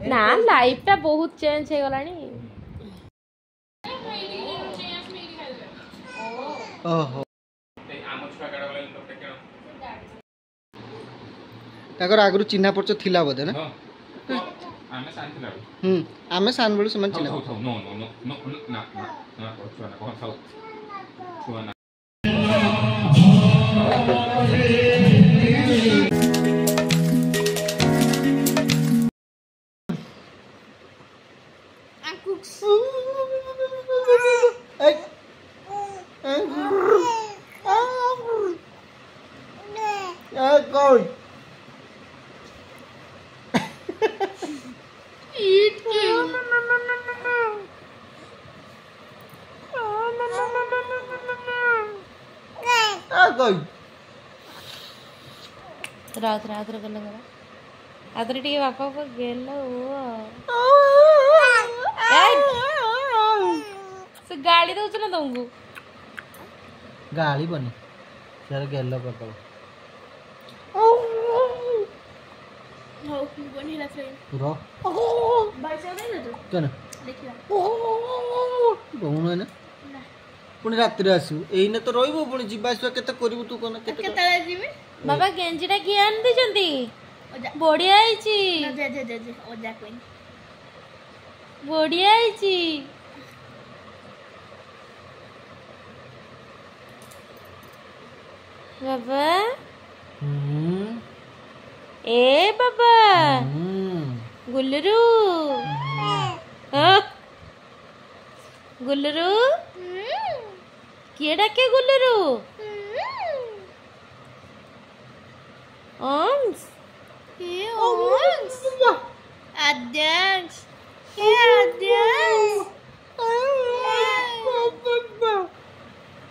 ना लाइफ टा बहुत चेंज हो गलानी। ओहो ताकर आगु चिन्हा परच थिला बोधे ना आमे सान थिला आमे सान बळु समान चिन्हा no no no no no ना ना छुआ ना कोन साउ छुआ ना रात रात रे गल्ला करा आदरे टिके बापा को गेलो से गाली दउछ ना तुमको गाली बनी सर गेलो कर दो हो बनी ला फ्रेंड पूरा बाइसा दे ना तो चल देखिया बहुनो ना पुणी रात रे आसु एइने तो रहइबो पुणी जिबा आसु केते करबु तू कोन केते ताला जीवे बाबा गेंजीटा की आन दी जंती बढ़िया आइची दे दे दे ओजा कोइन बढ़िया आइची बाबा ए बाबा गुल्लरू गुल्लरू किए डाके गुल्लरू ओम्स ये ओम्स आद्यांश ये आद्यांश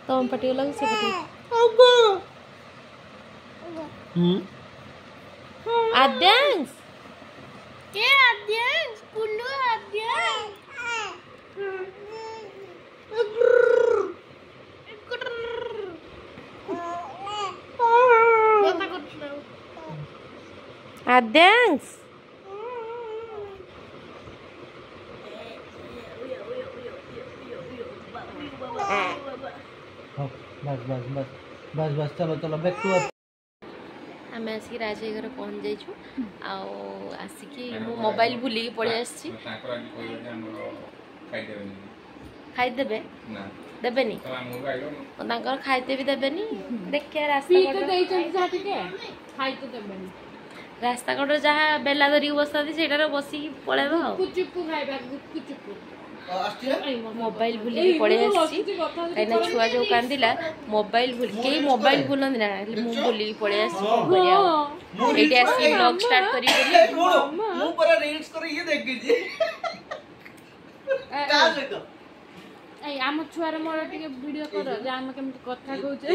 तुम पटी लग से पटी आद्यांश ये आद्यांश पुल्लू आद्यांश आद्यांश बस बस बस बस बस चलो चलो बैक टू आम आसिक राजा घर पहुँच जाइछु आसिकी मो मोबाइल भूलिकी पड़े आसी खाईदेबे देबेनी खाइते भी देबेनी देखिए रास्ता कड़ जहाँ बेला धरिक बसा से बसिक पलैब मोबाइल भूलिकी पड़े कहीं छुआ जो कांदिला मोबाइल भूल कई मोबाइल भूलती ना मुझे भूलिकी पड़े ब्लॉग स्टार्ट करी आम छुआर मोर टिके वीडियो कर जे आम केमति कथा कहउछे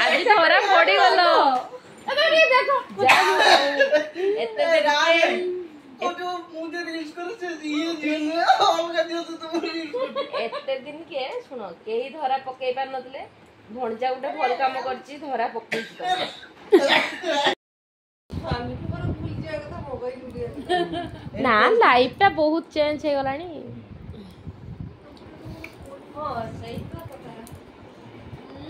आज धरा पड़ी गलो अरे देखो एते दिन के ओ जो मुझे रील्स करे से ये दिन हम का दियो तो तुम रील्स एते दिन के सुनो केही धरा पकेई पार नथले भणजा उठे भल काम करची धरा पकेई तो स्वामी को पर भूल जाय कथा मोबाइल भूल ना लाइफ टा बहुत चेंज हे गलानी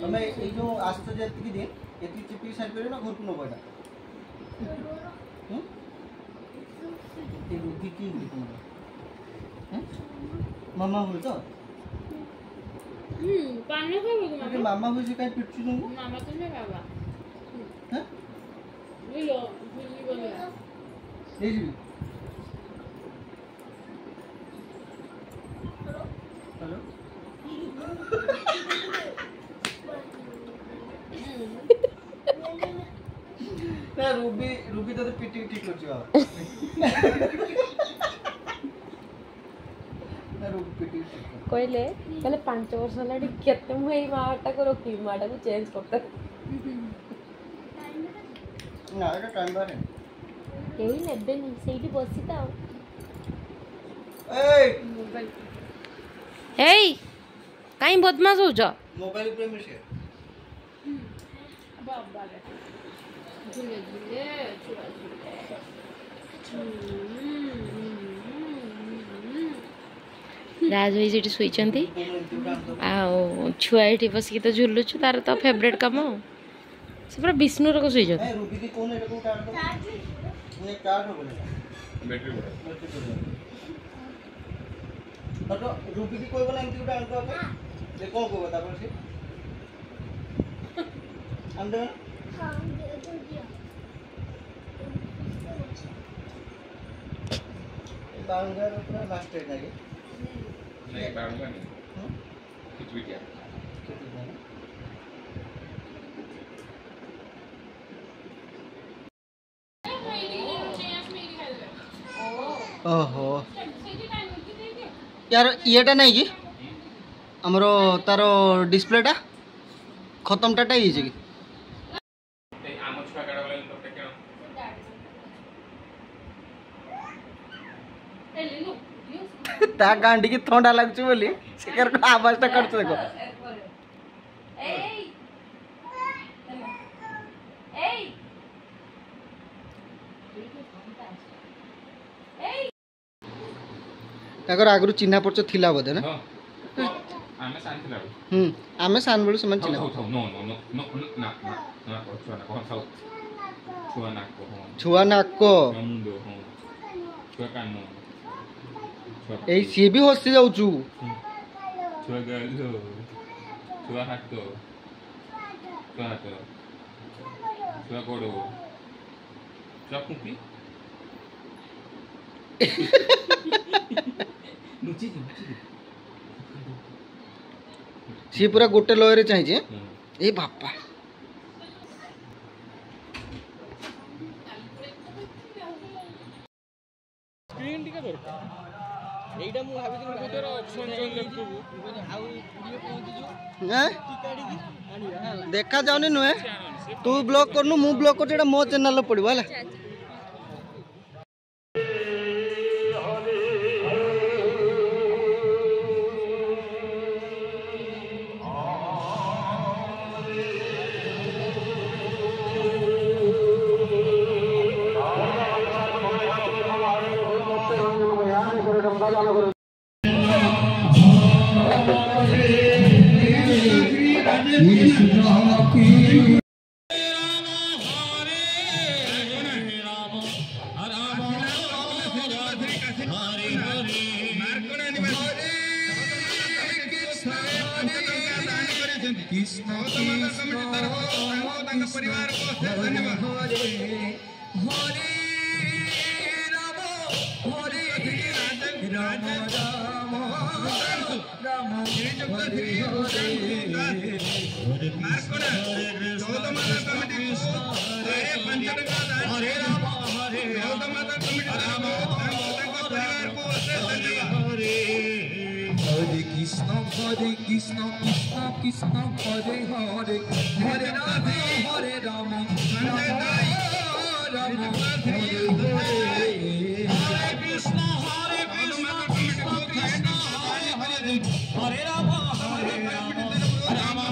हमें ये जो आस्तो जति की दिन एति चिपी साइड करे ना घर को न पड़ा ये रुकी की हैं मामा हो तो पानी खाबो अरे मामा हो जे काई पिटछु तुम मामा तो नहीं बाबा हैं ले लो भूली बोले ले जी हेलो ना रूबी तो पिटी ठीक कर जाओ ना रूबी पिटी कहले कहले 5 वर्ष लाडी केते मु एई माटा को रोकी माटा को चेंज करता ना एटा टाइम बारे केही नेबे नि सेठी बसिता ए मोबाइल एई काई बदमाश हो जा मोबाइल पे मिसे बाबा झूले झूले झूला झूले राज भाई से शुई छुआ ये बसिक तो झुलुचु तार तो फेवरेट कम से पूरा विष्णु रक शुई रूबी की कौन है को काट दो ये काट हो गया बैटरी बड़ा तो रूबी की कोई बोला इनकी डाल दो अपन ये कौन को बता पर से अंदर हां दे दिया बांगर पूरा लास्ट है ये नहीं बारूंगा नहीं कुछ भी क्या ओहो यार येटा नहीं कि हमरो तारो डिस्प्लेटा खत्म टाटा ही कि आम छुआ गाड़ा वाला तो क्या ता गांडी की थंडा लागछु बोली सेकर को आवाजटा करछ देखो ताकर आगरु चिन्हा परछ थिला बदे ना आमे शांति लागो आमे सान बोलु समान चिन्हा नो नो नो नो ना छुआ ना कौन साउ छुआ नाक को मुंडो हो छुआ कान ए सी भी हसी जाउछु छुआ गालो छुआ हाथ छुआ गोड़ो छुआ कुपी सी पूरा गोटे लय चाहिए ए बापा स्क्रीन टिका दरकार एइटा मु भाबि दिन गोटेर ऑप्शन जोन लेफ्टू आउ वीडियो पहुंची देखा जाउनी नुहे तू ब्लॉक करनु मु ब्लॉक कर जेटा मो चैनल रे पड़िबो हला Hare Krishna Krishna Krishna Hare Hare Hare Rama Hare Rama Rama Rama Hare Hare Hare Krishna Krishna Krishna Hare Hare Hare Rama Hare Rama Rama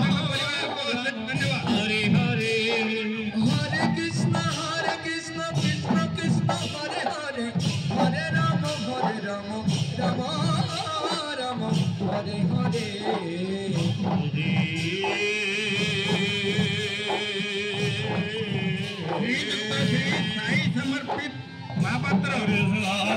Hare Hare Hare Krishna Krishna Krishna Hare Hare Hare Rama Rama Rama Hare Hare समर्पित महापात्र